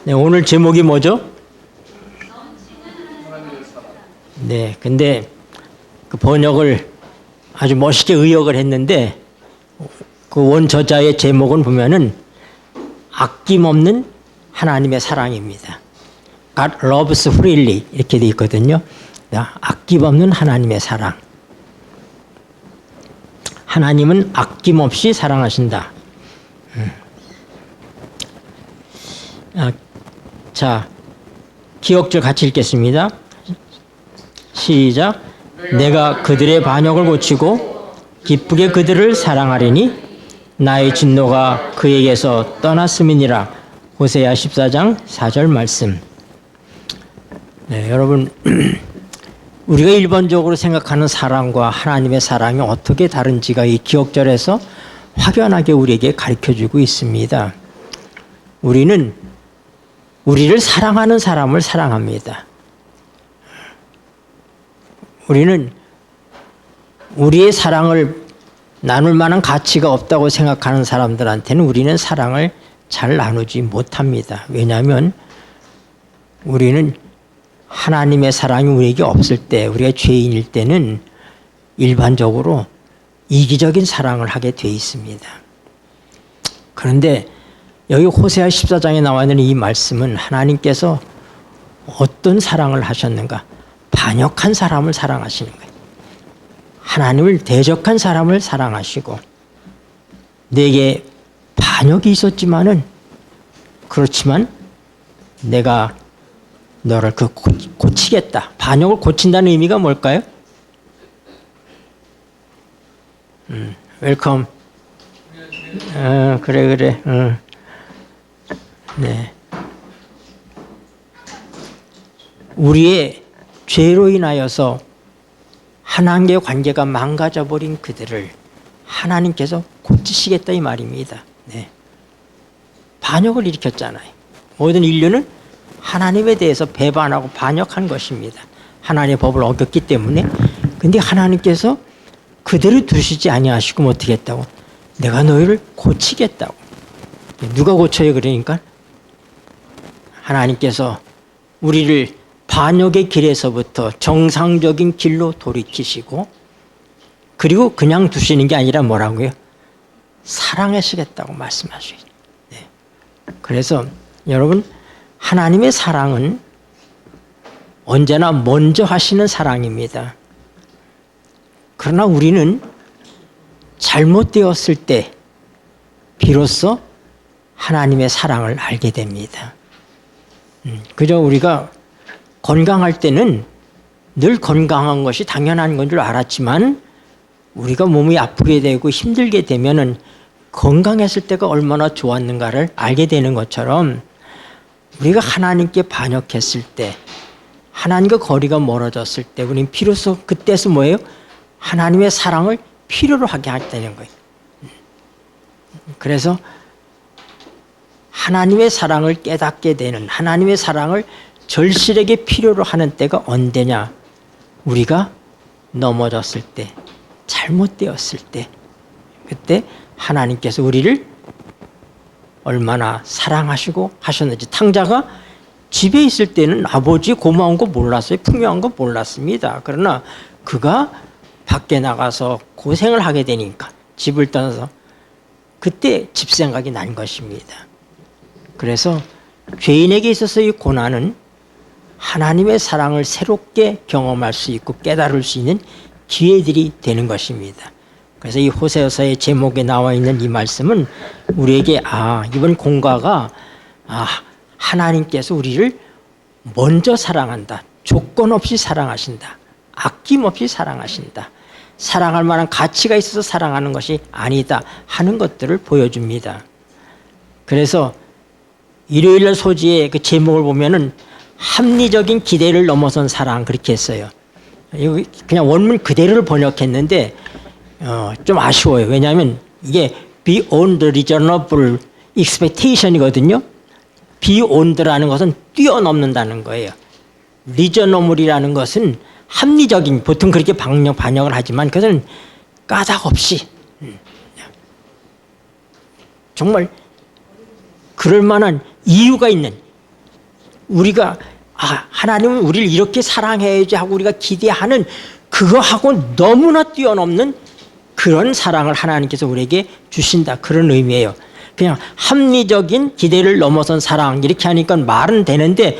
네, 오늘 제목이 뭐죠? 네, 근데 그 번역을 아주 멋있게 의역을 했는데 그 원저자의 제목은 보면은 아낌없는 하나님의 사랑입니다. God loves freely 이렇게 돼 있거든요. 아낌없는 하나님의 사랑. 하나님은 아낌없이 사랑하신다. 자, 기억절 같이 읽겠습니다. 시작. 내가 그들의 반역을 고치고 기쁘게 그들을 사랑하리니 나의 진노가 그에게서 떠났음이니라. 호세아 14장 4절 말씀. 네, 여러분 우리가 일반적으로 생각하는 사랑과 하나님의 사랑이 어떻게 다른지가 이 기억절에서 확연하게 우리에게 가르쳐주고 있습니다. 우리는 우리를 사랑하는 사람을 사랑합니다. 우리는 우리의 사랑을 나눌 만한 가치가 없다고 생각하는 사람들한테는 우리는 사랑을 잘 나누지 못합니다. 왜냐하면 우리는 하나님의 사랑이 우리에게 없을 때, 우리가 죄인일 때는 일반적으로 이기적인 사랑을 하게 돼 있습니다. 그런데 여기 호세아 14장에 나와 있는 이 말씀은 하나님께서 어떤 사랑을 하셨는가? 반역한 사람을 사랑하시는 거예요. 하나님을 대적한 사람을 사랑하시고, 내게 반역이 있었지만은, 그렇지만 내가 너를 고치겠다. 반역을 고친다는 의미가 뭘까요? 웰컴. 그래. 네. 우리의 죄로 인하여서 하나님과의 관계가 망가져버린 그들을 하나님께서 고치시겠다 이 말입니다. 네. 반역을 일으켰잖아요. 모든 인류는 하나님에 대해서 배반하고 반역한 것입니다. 하나님의 법을 어겼기 때문에. 근데 하나님께서 그대로 두시지 아니하시고 어떻게 했다고? 내가 너희를 고치겠다고. 누가 고쳐요? 그러니까 하나님께서 우리를 반역의 길에서부터 정상적인 길로 돌이키시고, 그리고 그냥 두시는 게 아니라 뭐라고요? 사랑하시겠다고 말씀하시죠. 네. 그래서 여러분, 하나님의 사랑은 언제나 먼저 하시는 사랑입니다. 그러나 우리는 잘못되었을 때 비로소 하나님의 사랑을 알게 됩니다. 그저 우리가 건강할 때는 늘 건강한 것이 당연한 건 줄 알았지만, 우리가 몸이 아프게 되고 힘들게 되면은 건강했을 때가 얼마나 좋았는가를 알게 되는 것처럼, 우리가 하나님께 반역했을 때, 하나님과 거리가 멀어졌을 때, 우리는 비로소 그때서 뭐예요? 하나님의 사랑을 필요로 하게 하는 거예요. 그래서 하나님의 사랑을 깨닫게 되는, 하나님의 사랑을 절실하게 필요로 하는 때가 언제냐? 우리가 넘어졌을 때, 잘못되었을 때, 그때 하나님께서 우리를 얼마나 사랑하시고 하셨는지. 탕자가 집에 있을 때는 아버지 고마운 거 몰랐어요. 풍요한 거 몰랐습니다. 그러나 그가 밖에 나가서 고생을 하게 되니까, 집을 떠나서 그때 집 생각이 난 것입니다. 그래서 죄인에게 있어서 이 고난은 하나님의 사랑을 새롭게 경험할 수 있고 깨달을 수 있는 기회들이 되는 것입니다. 그래서 이 호세아서의 제목에 나와 있는 이 말씀은 우리에게 이번 공과가 하나님께서 우리를 먼저 사랑한다. 조건 없이 사랑하신다. 아낌없이 사랑하신다. 사랑할 만한 가치가 있어서 사랑하는 것이 아니다 하는 것들을 보여줍니다. 그래서 일요일날 소지의 그 제목을 보면은 합리적인 기대를 넘어선 사랑, 그렇게 했어요. 그냥 원문 그대로를 번역했는데 좀 아쉬워요. 왜냐하면 이게 beyond reasonable expectation이거든요. beyond라는 것은 뛰어넘는다는 거예요. reasonable이라는 것은 합리적인, 보통 그렇게 반역을 하지만 그것은 까닭 없이 정말 그럴 만한 이유가 있는, 우리가 하나님은 우리를 이렇게 사랑해야지 하고 우리가 기대하는 그거하고 너무나 뛰어넘는 그런 사랑을 하나님께서 우리에게 주신다. 그런 의미예요. 그냥 합리적인 기대를 넘어선 사랑 이렇게 하니까 말은 되는데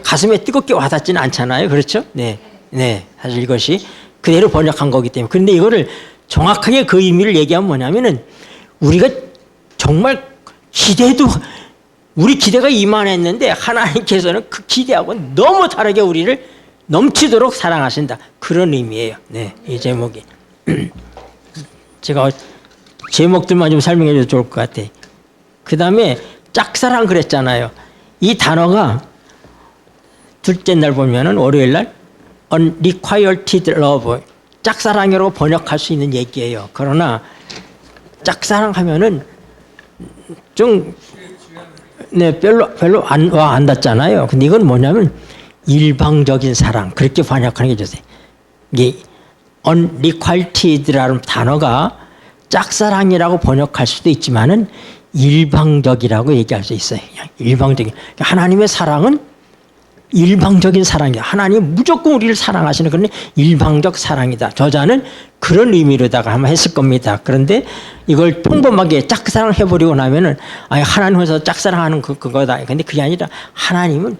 가슴에 뜨겁게 와닿지는 않잖아요. 그렇죠? 네. 사실 이것이 그대로 번역한 거기 때문에. 그런데 이거를 정확하게 그 의미를 얘기하면 뭐냐면은 우리가 정말 우리 기대가 이만했는데 하나님께서는 그 기대하고 너무 다르게 우리를 넘치도록 사랑하신다. 그런 의미예요. 네, 이 제목이. 제가 제목들만 좀 설명해 줘도 좋을 것 같아요. 그 다음에 짝사랑 그랬잖아요. 이 단어가 둘째 날 보면은 월요일 날 unrequited love, 짝사랑이라고 번역할 수 있는 얘기예요. 그러나 짝사랑하면은 좀 별로 안 닿잖아요. 근데 이건 뭐냐면 일방적인 사랑, 그렇게 번역하는 게 좋으세요. 이게 unrequited라는 단어가 짝사랑이라고 번역할 수도 있지만은 일방적이라고 얘기할 수 있어요. 그냥 일방적인. 하나님의 사랑은 일방적인 사랑이다. 하나님은 무조건 우리를 사랑하시는 그런 일방적 사랑이다. 저자는 그런 의미로다가 한번 했을 겁니다. 그런데 이걸 평범하게 짝사랑 해버리고 나면은 하나님에서 짝사랑하는 그거다. 근데 그게 아니라 하나님은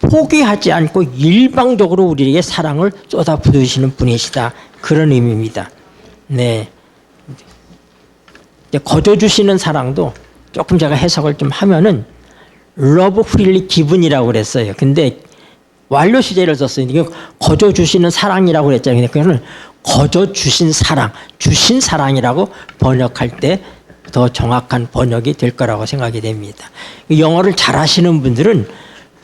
포기하지 않고 일방적으로 우리에게 사랑을 쏟아부으시는 분이시다. 그런 의미입니다. 네. 거저 주시는 사랑도 조금 제가 해석을 좀 하면은 러브 프릴리 기분이라고 그랬어요. 근데 완료 시제를 썼어요. 이게 거저 주시는 사랑이라고 그랬잖아요. 그러니까 거저 주신 사랑, 주신 사랑이라고 번역할 때 더 정확한 번역이 될 거라고 생각이 됩니다. 영어를 잘하시는 분들은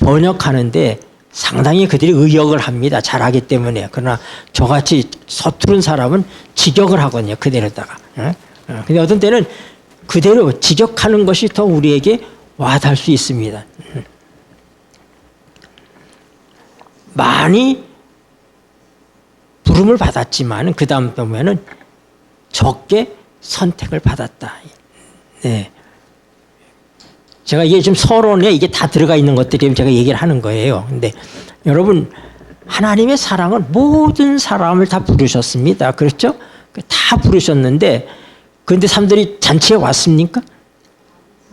번역하는데 상당히 그들이 의역을 합니다. 잘하기 때문에. 그러나 저같이 서투른 사람은 직역을 하거든요. 그대로다가. 근데 어떤 때는 그대로 직역하는 것이 더 우리에게 와닿을 수 있습니다. 많이 부름을 받았지만 그 다음 보면은 적게 선택을 받았다. 네. 제가 이게 지금 서론에 이게 다 들어가 있는 것들이 제가 얘기를 하는 거예요. 근데 여러분, 하나님의 사랑은 모든 사람을 다 부르셨습니다. 그렇죠? 다 부르셨는데 그런데 사람들이 잔치에 왔습니까?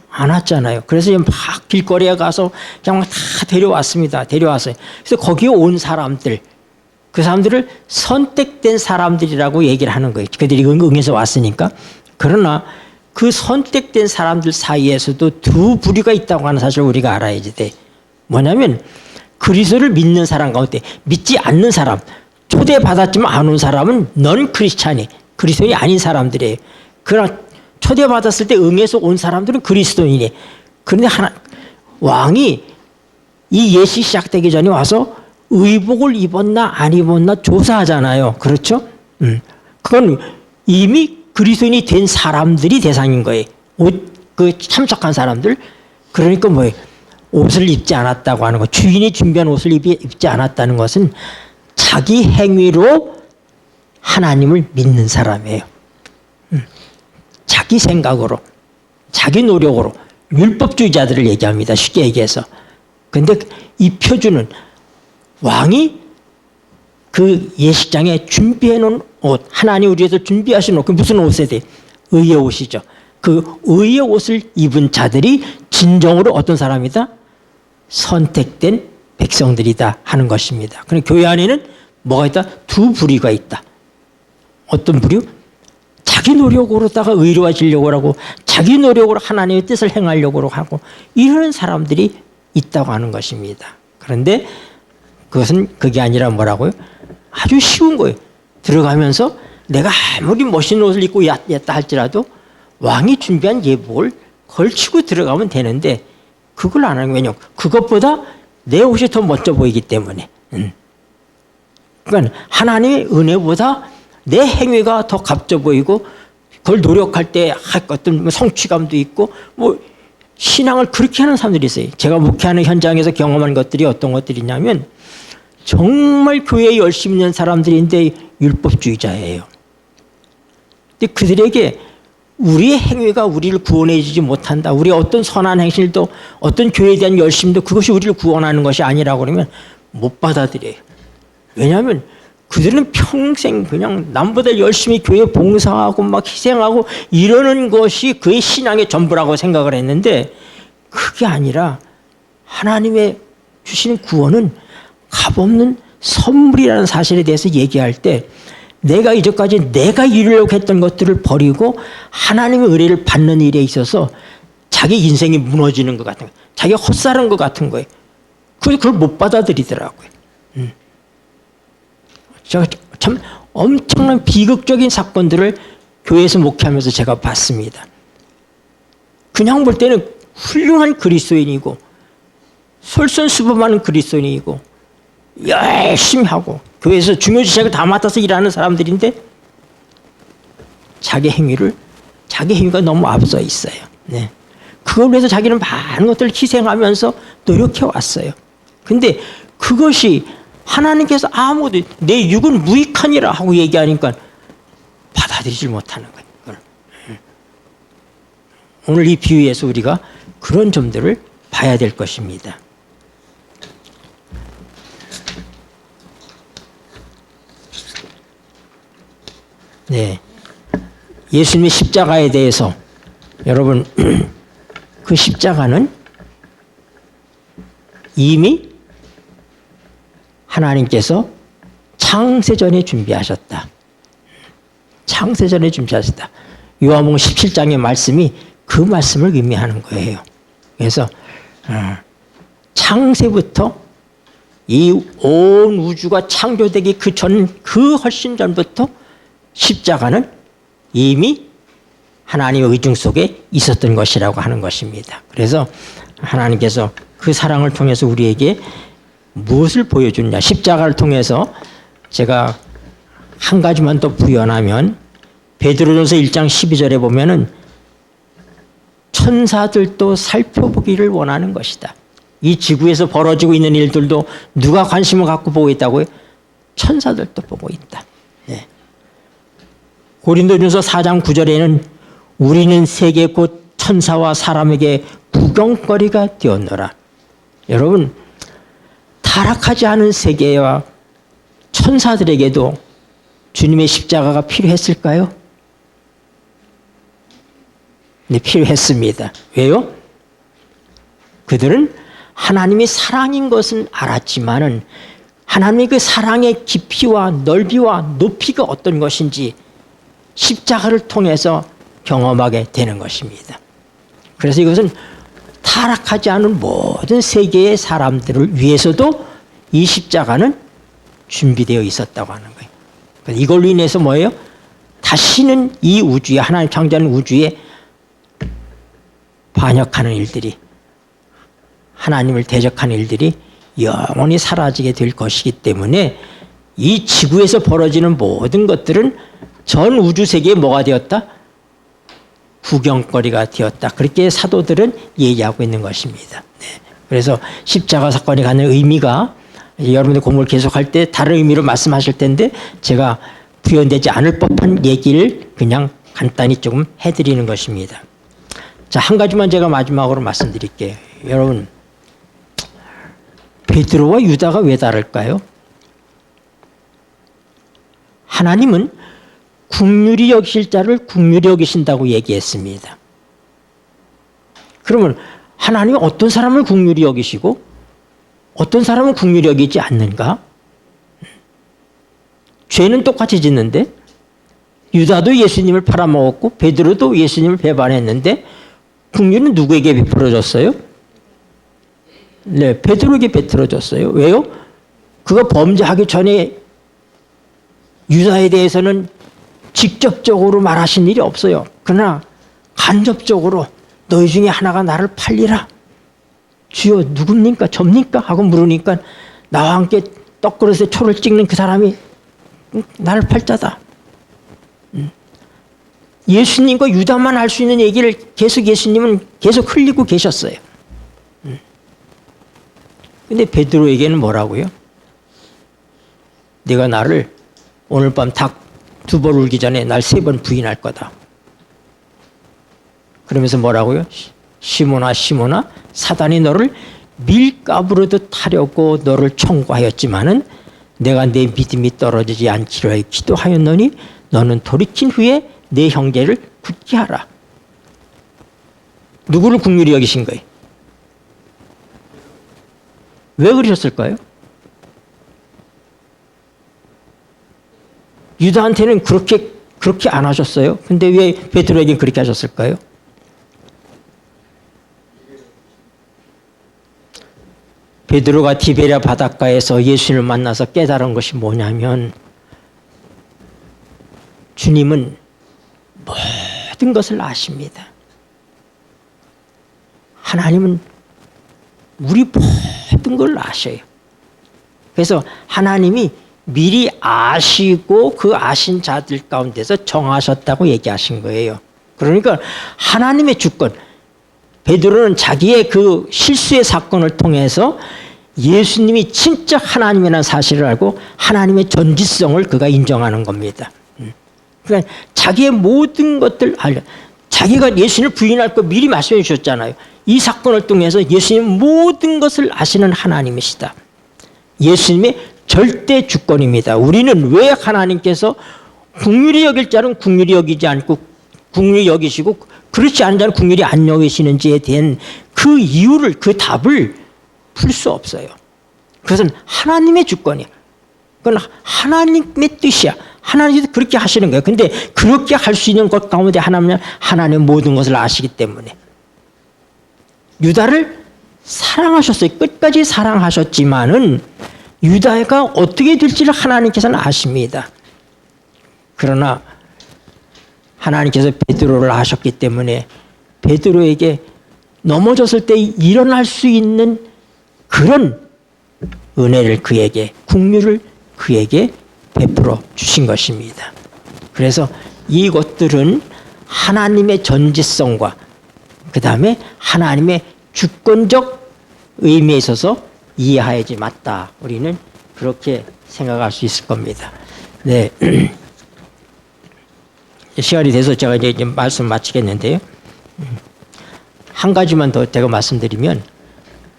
안 왔잖아요. 그래서 막 길거리에 가서 그냥 다 데려왔습니다. 데려왔어요. 그래서 거기에 온 사람들, 그 사람들을 선택된 사람들이라고 얘기를 하는 거예요. 그들이 응해서 왔으니까. 그러나 그 선택된 사람들 사이에서도 두 부류가 있다고 하는 사실을 우리가 알아야지 돼. 뭐냐면 그리스도를 믿는 사람 가운데 믿지 않는 사람, 초대받았지만 안 온 사람은 넌 크리스찬이, 그리스도인이 아닌 사람들이에요. 그러나 초대받았을 때 응해서 온 사람들은 그리스도인이에요. 그런데 왕이 이 예시 시작되기 전에 와서 의복을 입었나 안 입었나 조사하잖아요. 그렇죠? 그건 이미 그리스도인이 된 사람들이 대상인 거예요. 그 참석한 사람들. 그러니까 뭐예요? 옷을 입지 않았다고 하는 거. 주인이 준비한 옷을 입지 않았다는 것은 자기 행위로 하나님을 믿는 사람이에요. 자기 생각으로, 자기 노력으로 율법주의자들을 얘기합니다. 쉽게 얘기해서. 그런데 이 표준은 왕이 그 예식장에 준비해 놓은 옷, 하나님 우리에서 준비하신 옷, 그 무슨 옷에 대해? 의의 옷이죠. 그 의의 옷을 입은 자들이 진정으로 어떤 사람이다? 선택된 백성들이다 하는 것입니다. 그럼 교회 안에는 뭐가 있다? 두 부류가 있다. 어떤 부류? 자기 노력으로다가 의로워지려고 하고 자기 노력으로 하나님의 뜻을 행하려고 하고 이런 사람들이 있다고 하는 것입니다. 그런데 그것은 그게 아니라 뭐라고요? 아주 쉬운 거예요. 들어가면서 내가 아무리 멋있는 옷을 입고 였다 할지라도 왕이 준비한 예복을 걸치고 들어가면 되는데 그걸 안 하는 거예요. 그것보다 내 옷이 더 멋져 보이기 때문에. 그러니까 하나님의 은혜보다 내 행위가 더 값져 보이고 그걸 노력할 때 어떤 성취감도 있고 뭐 신앙을 그렇게 하는 사람들이 있어요. 제가 목회하는 현장에서 경험한 것들이 어떤 것들이 있냐면 정말 교회에 열심히 있는 사람들인데 율법주의자예요. 근데 그들에게 우리의 행위가 우리를 구원해 주지 못한다. 우리의 어떤 선한 행실도 어떤 교회에 대한 열심도 그것이 우리를 구원하는 것이 아니라고 그러면 못 받아들여요. 왜냐하면 그들은 평생 그냥 남보다 열심히 교회 봉사하고 막 희생하고 이러는 것이 그의 신앙의 전부라고 생각을 했는데 그게 아니라 하나님의 주시는 구원은 값없는 선물이라는 사실에 대해서 얘기할 때 내가 이제까지 내가 이루려고 했던 것들을 버리고 하나님의 은혜를 받는 일에 있어서 자기 인생이 무너지는 것 같은 거예요. 자기가 헛살은 것 같은 거예요. 그걸 못 받아들이더라고요. 제가 참 엄청난 비극적인 사건들을 교회에서 목회하면서 제가 봤습니다. 그냥 볼 때는 훌륭한 그리스도인이고 솔선수범하는 그리스도인이고 열심히 하고 교회에서 중요지책을 다 맡아서 일하는 사람들인데 자기 행위가 너무 앞서 있어요. 네. 그걸 위해서 자기는 많은 것들을 희생하면서 노력해 왔어요. 근데 그것이 하나님께서 아무도 내 육은 무익하니라 하고 얘기하니까 받아들이질 못하는 거예요. 오늘 이 비유에서 우리가 그런 점들을 봐야 될 것입니다. 네, 예수님의 십자가에 대해서 여러분 그 십자가는 이미 하나님께서 창세전에 준비하셨다. 창세전에 준비하셨다. 요한복음 17장의 말씀이 그 말씀을 의미하는 거예요. 그래서 창세부터 이 온 우주가 창조되기 그 훨씬 전부터 십자가는 이미 하나님의 의중 속에 있었던 것이라고 하는 것입니다. 그래서 하나님께서 그 사랑을 통해서 우리에게 무엇을 보여주느냐. 십자가를 통해서 제가 한 가지만 더 부연하면 베드로전서 1장 12절에 보면은 천사들도 살펴보기를 원하는 것이다. 이 지구에서 벌어지고 있는 일들도 누가 관심을 갖고 보고 있다고요? 천사들도 보고 있다. 네. 고린도전서 4장 9절에는 우리는 세계 곧 천사와 사람에게 구경거리가 되었노라. 여러분 타락하지 않은 세계와 천사들에게도 주님의 십자가가 필요했을까요? 네, 필요했습니다. 왜요? 그들은 하나님이 사랑인 것은 알았지만은 하나님의 그 사랑의 깊이와 넓이와 높이가 어떤 것인지 십자가를 통해서 경험하게 되는 것입니다. 그래서 이것은 타락하지 않은 모든 세계의 사람들을 위해서도 이 십자가는 준비되어 있었다고 하는 거예요. 그래서 이걸로 인해서 뭐예요? 다시는 이 우주에 하나님 창조하는 우주에 반역하는 일들이 하나님을 대적하는 일들이 영원히 사라지게 될 것이기 때문에 이 지구에서 벌어지는 모든 것들은 전 우주 세계에 뭐가 되었다? 구경거리가 되었다. 그렇게 사도들은 얘기하고 있는 것입니다. 네. 그래서 십자가 사건이 갖는 의미가 여러분들 공부를 계속할 때 다른 의미로 말씀하실 텐데 제가 부연되지 않을 법한 얘기를 그냥 간단히 조금 해드리는 것입니다. 자, 한 가지만 제가 마지막으로 말씀드릴게요. 여러분, 베드로와 유다가 왜 다를까요? 하나님은 긍휼히 여기실 자를 긍휼히 여기신다고 얘기했습니다. 그러면 하나님은 어떤 사람을 긍휼히 여기시고 어떤 사람은 긍휼히 여기지 않는가? 죄는 똑같이 짓는데 유다도 예수님을 팔아먹었고 베드로도 예수님을 배반했는데 긍휼은 누구에게 베풀어졌어요? 네, 베드로에게 베풀어졌어요. 왜요? 그가 범죄하기 전에 유다에 대해서는 직접적으로 말하신 일이 없어요. 그러나 간접적으로 너희 중에 하나가 나를 팔리라. 주여 누굽니까? 접니까? 하고 물으니까 나와 함께 떡그릇에 초를 찍는 그 사람이 나를 팔자다. 예수님과 유다만 할 수 있는 얘기를 계속 예수님은 계속 흘리고 계셨어요. 근데 베드로에게는 뭐라고요? 네가 나를 오늘 밤 닭 2번 울기 전에 날 3번 부인할 거다. 그러면서 뭐라고요? 시몬아 시몬아 사단이 너를 밀가부르듯 하려고 너를 청구하였지만은 내가 내 믿음이 떨어지지 않기로 해 기도하였노니 너는 돌이킨 후에 내 형제를 굳게 하라. 누구를 긍휼히 여기신 거예요? 왜 그러셨을까요? 유다한테는 그렇게 안 하셨어요. 근데 왜 베드로에게 그렇게 하셨을까요? 베드로가 디베랴 바닷가에서 예수님을 만나서 깨달은 것이 뭐냐면 주님은 모든 것을 아십니다. 하나님은 우리 모든 걸 아셔요. 그래서 하나님이 미리 아시고 그 아신 자들 가운데서 정하셨다고 얘기하신 거예요. 그러니까 하나님의 주권, 베드로는 자기의 그 실수의 사건을 통해서 예수님이 진짜 하나님이라는 사실을 알고 하나님의 전지성을 그가 인정하는 겁니다. 그러니까 자기의 모든 것들 알려. 자기가 예수님을 부인할 거 미리 말씀해 주셨잖아요. 이 사건을 통해서 예수님 모든 것을 아시는 하나님이시다. 예수님의 절대 주권입니다. 우리는 왜 하나님께서 긍휼히 여길 자는 긍휼히 여기지 않고 긍휼히 여기시고 그렇지 않은 자는 긍휼히 안 여기시는지에 대한 그 이유를 그 답을 풀 수 없어요. 그것은 하나님의 주권이야. 그건 하나님의 뜻이야. 하나님께서 그렇게 하시는 거예요. 근데 그렇게 할 수 있는 것 가운데 하나님은 하나님의 모든 것을 아시기 때문에 유다를 사랑하셨어요. 끝까지 사랑하셨지만은 유다가 어떻게 될지를 하나님께서는 아십니다. 그러나 하나님께서 베드로를 아셨기 때문에 베드로에게 넘어졌을 때 일어날 수 있는 그런 은혜를 그에게, 긍휼을 그에게 베풀어 주신 것입니다. 그래서 이것들은 하나님의 전지성과 그 다음에 하나님의 주권적 의미에 있어서 이해하지 맞다. 우리는 그렇게 생각할 수 있을 겁니다. 네. 시간이 돼서 제가 이제 말씀 마치겠는데요. 한 가지만 더 제가 말씀드리면,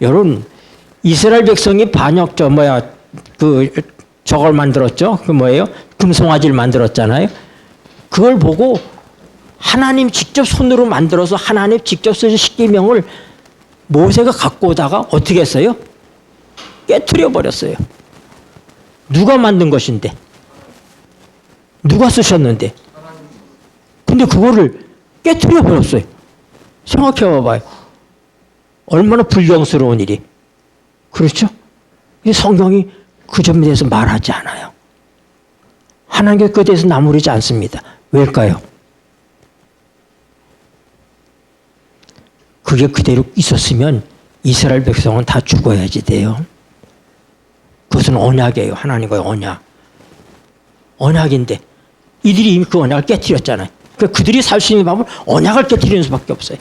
여러분, 이스라엘 백성이 저걸 만들었죠? 그 뭐예요? 금송아지를 만들었잖아요. 그걸 보고 하나님 직접 손으로 만들어서 하나님 직접 쓰신 십계명을 모세가 갖고 오다가 어떻게 했어요? 깨트려 버렸어요. 누가 만든 것인데? 누가 쓰셨는데? 근데 그거를 깨트려 버렸어요. 생각해 봐봐요. 얼마나 불경스러운 일이. 그렇죠? 이 성경이 그 점에 대해서 말하지 않아요. 하나님께 그에 대해서 나무르지 않습니다. 왜일까요? 그게 그대로 있었으면 이스라엘 백성은 다 죽어야지 돼요. 그것은 언약이에요. 하나님과의 언약. 언약인데 이들이 이미 그 언약을 깨뜨렸잖아요. 그들이 살 수 있는 방법은 언약을 깨뜨리는 수밖에 없어요.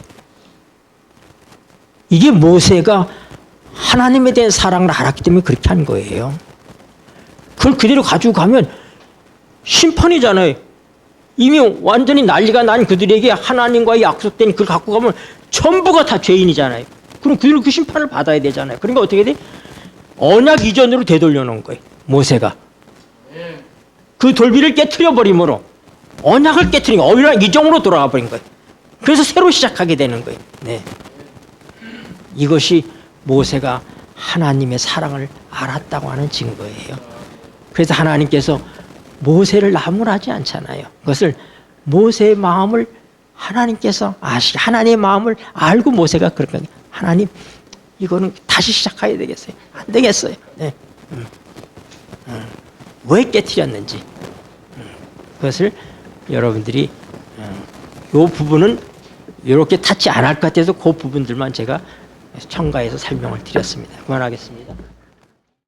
이게 모세가 하나님에 대한 사랑을 알았기 때문에 그렇게 한 거예요. 그걸 그대로 가지고 가면 심판이잖아요. 이미 완전히 난리가 난 그들에게 하나님과의 약속된 그걸 갖고 가면 전부가 다 죄인이잖아요. 그럼 그들은 그 심판을 받아야 되잖아요. 그러니까 어떻게 돼? 언약 이전으로 되돌려 놓은 거예요. 모세가. 그 돌비를 깨트려 버림으로 언약을 깨트린 거예요. 언약 이전으로 돌아가 버린 거예요. 그래서 새로 시작하게 되는 거예요. 네. 이것이 모세가 하나님의 사랑을 알았다고 하는 증거예요. 그래서 하나님께서 모세를 나무라지 않잖아요. 그것을 모세의 마음을 하나님께서 하나님의 마음을 알고 모세가 그렇게 하나님 이거는 다시 시작해야 되겠어요. 안 되겠어요. 네. 왜 깨트렸는지 그것을 여러분들이 이 부분은 이렇게 타치 안 할 것 같아서 그 부분들만 제가 첨가해서 설명을 드렸습니다. 그만하겠습니다.